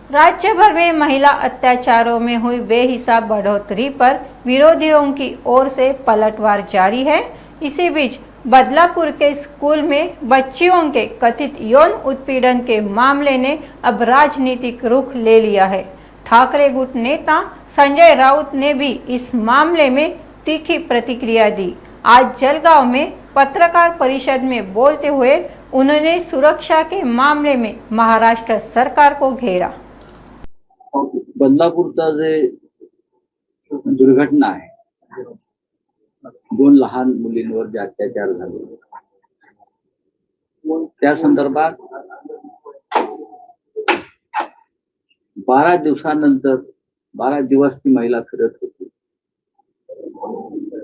राज्य भर में महिला अत्याचारों में हुई बेहिसाब बढ़ोतरी पर विरोधियों की ओर से पलटवार जारी है। इसी बीच बदलापुर के स्कूल में बच्चियों के कथित यौन उत्पीड़न के मामले ने अब राजनीतिक रुख ले लिया है। ठाकरे गुट नेता संजय राउत ने भी इस मामले में तीखी प्रतिक्रिया दी। आज जलगांव में पत्रकार परिषद में बोलते हुए उन्होंने सुरक्षा के मामले में महाराष्ट्र सरकार को घेरा। बदलापूरचा जे दुर्घटना आहे, दोन लहान मुलींवर जे अत्याचार झाले त्या संदर्भात 12 दिवसानंतर 12 दिवस ती महिला फिरत होती।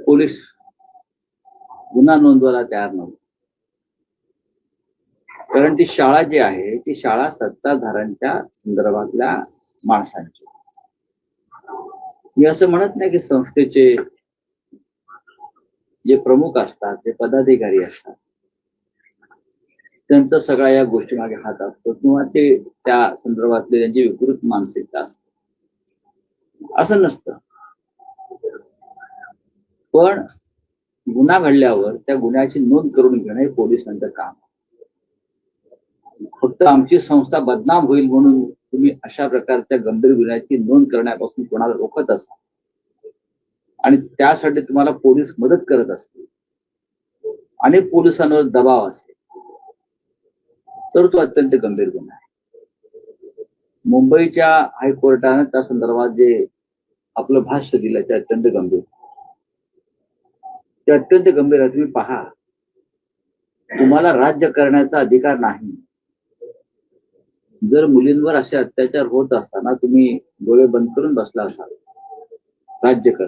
पोलीस गुन्हा नोंदवायला तयार नव्हते, कारण ती शाळा जी आहे ती शाळा सत्ताधाऱ्यांच्या संदर्भातल्या माणसांची। मी असं म्हणत नाही की संस्थेचे जे प्रमुख असतात, जे पदाधिकारी असतात, त्यांचा सगळ्या या गोष्टी मागे हात असतो किंवा ते त्या संदर्भातले त्यांची विकृत मानसिकता असते, असं नसतं। पण गुन्हा घडल्यावर त्या गुन्ह्याची नोंद करून घेणं हे पोलिसांचं काम। फक्त आमची संस्था बदनाम होईल म्हणून तुम्ही अशा प्रकारच्या गंभीर गुन्ह्याची नोंद करण्यापासून कोणाला रोखत असाल आणि त्यासाठी तुम्हाला पोलीस मदत करत असतील आणि पोलिसांवर दबाव असेल तर तो अत्यंत गंभीर गुन्हा आहे। मुंबईच्या हायकोर्टाने त्या संदर्भात जे आपलं भाष्य दिलं ते अत्यंत गंभीर, ते अत्यंत गंभीर आहे। तुम्ही पहा, तुम्हाला राज्य करण्याचा अधिकार नाही। जर मुलींवर असे अत्याचार होत असताना तुम्ही डोळे बंद करून बसला असाल राज्य कर,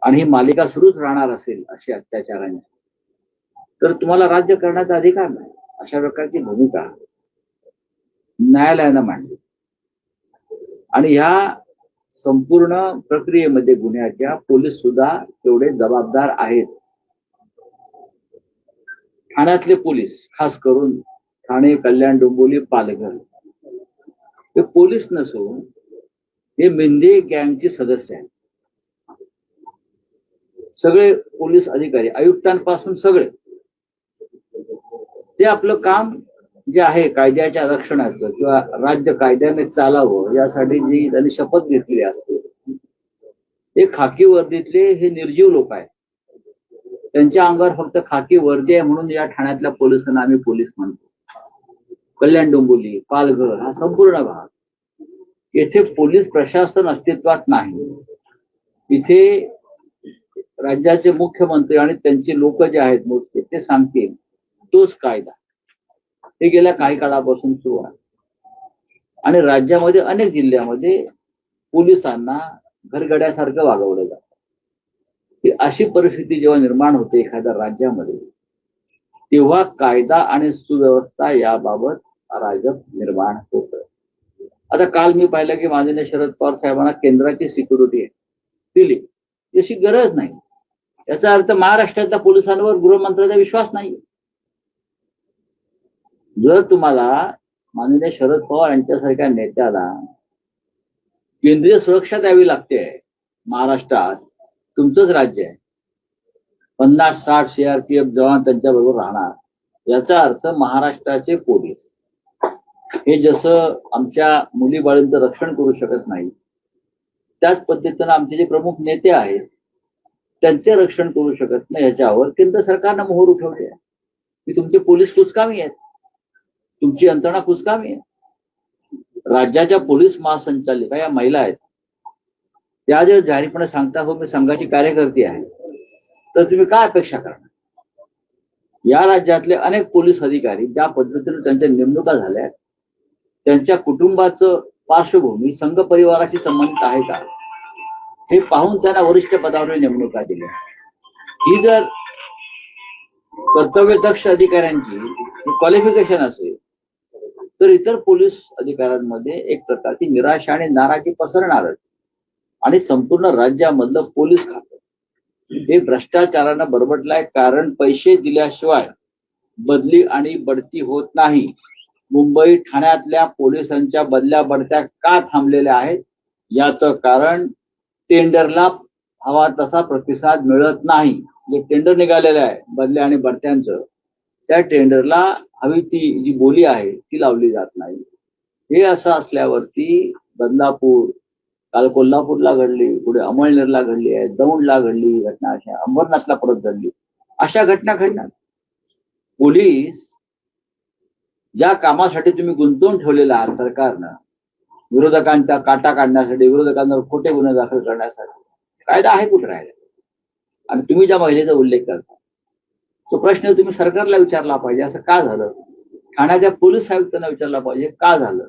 आणि ही मालिका सुरूच राहणार असेल अशी अत्याचारांची, तर तुम्हाला राज्य करण्याचा अधिकार नाही। अशा प्रकारची भूमिका न्यायालयानं मांडली आणि ह्या संपूर्ण प्रक्रियेमध्ये गुन्ह्याच्या पोलीस सुद्धा तेवढे जबाबदार आहेत। ठाण्यातले पोलीस, खास करून ठाणे, कल्याण, डोंबिवली, पालघर, हे पोलीस नसून हे मेंढे गँगचे सदस्य आहेत। सगळे पोलीस अधिकारी, आयुक्तांपासून सगळे, ते आपलं काम जे आहे कायद्याच्या रक्षणाचं किंवा राज्य कायद्याने चालावं यासाठी जी त्यांनी शपथ घेतली असते, हे खाकी वर्दीतले हे निर्जीव लोक आहेत। त्यांच्या अंगावर फक्त खाकी वर्दी आहे म्हणून या ठाण्यातल्या पोलिसांना आम्ही पोलीस म्हणतो। कल्याण, डोंबिवली, पालघर हा संपूर्ण भाग, येथे पोलीस प्रशासन अस्तित्वात नाही। इथे राज्याचे मुख्यमंत्री आणि त्यांचे लोक जे आहेत मोजके ते सांगतील तोच कायदा, हे गेल्या काही काळापासून सुरू आहे। आणि राज्यामध्ये अनेक जिल्ह्यामध्ये पोलिसांना घरगड्यासारखं वागवलं जातं। अशी परिस्थिती जेव्हा निर्माण होते एखाद्या राज्यामध्ये, तेव्हा कायदा आणि सुव्यवस्था याबाबत अराजक निर्माण होतं। आता काल मी पाहिलं की माननीय शरद पवार साहेबांना केंद्राची सिक्युरिटी दिली, याची गरज नाही। याचा अर्थ महाराष्ट्रातल्या पोलिसांवर गृहमंत्र्याचा विश्वास नाही। जर तुम्हाला माननीय शरद पवार यांच्यासारख्या नेत्याला केंद्रीय सुरक्षा द्यावी लागते महाराष्ट्रात, तुमचंच राज्य आहे, 50-60 CRPF जवान त्यांच्याबरोबर राहणार, याचा अर्थ महाराष्ट्राचे पोलीस हे जसं आमच्या मुली बाळींचं रक्षण करू शकत नाही, त्याच पद्धतीनं आमचे जे प्रमुख नेते आहेत त्यांचे रक्षण करू शकत नाही, याच्यावर केंद्र सरकारनं मोहर उठवली आहे की तुमचे पोलीस कुचकामी आहेत, तुमची यंत्रणा कुचकामी आहे। राज्याच्या पोलीस महासंचालिका या महिला आहेत, त्या जर जाहीरपणे सांगता हो मी संघाची कार्यकर्ती आहे, तर तुम्ही काय अपेक्षा करणार? या राज्यातले अनेक पोलीस अधिकारी ज्या पद्धतीने त्यांच्या नेमणुका झाल्या, त्यांच्या कुटुंबाचं पार्श्वभूमी संघ परिवाराशी संबंधित आहे का, हे पाहून त्यांना वरिष्ठ पदावर नेमणुका दिल्या। ही जर कर्तव्यदक्ष अधिकाऱ्यांची क्वालिफिकेशन असेल तर इतर पोलीस अधिकाऱ्यांमध्ये एक प्रकारची निराशा आणि नाराजी पसरणार आणि संपूर्ण राज्यामधलं पोलीस खातं हे भ्रष्टाचारानं बरबटलाय। कारण पैसे दिल्याशिवाय बदली आणि बढती होत नाही। मुंबई ठाण्यातल्या पोलिसांच्या बदल्या बढत्या का थांबलेल्या आहेत याचं कारण टेंडरला हवा तसा प्रतिसाद मिळत नाही. जे टेंडर निघालेलं आहे बदल्या आणि बढत्यांचं, त्या टेंडरला हवी ती जी बोली आहे ती लावली जात नाही. हे असं असल्यावरती बदलापूर, काल कोल्हापूरला घडली, पुढे अमळनेरला घडली आहे, दौंडला घडली घटना, अशा अंबरनाथला परत घडली, अशा घटना घडणार. पोलीस ज्या कामासाठी तुम्ही गुंतवून ठेवलेला आहात सरकारनं, विरोधकांचा काटा काढण्यासाठी, विरोधकांवर खोटे गुन्हे दाखल करण्यासाठी, कायदा आहे कुठे राहिला? आणि तुम्ही ज्या महिलेचा उल्लेख करता तो प्रश्न तुम्ही सरकारला विचारला पाहिजे, असं का झालं? ठाण्याच्या पोलीस आयुक्तांना विचारला पाहिजे का झालं.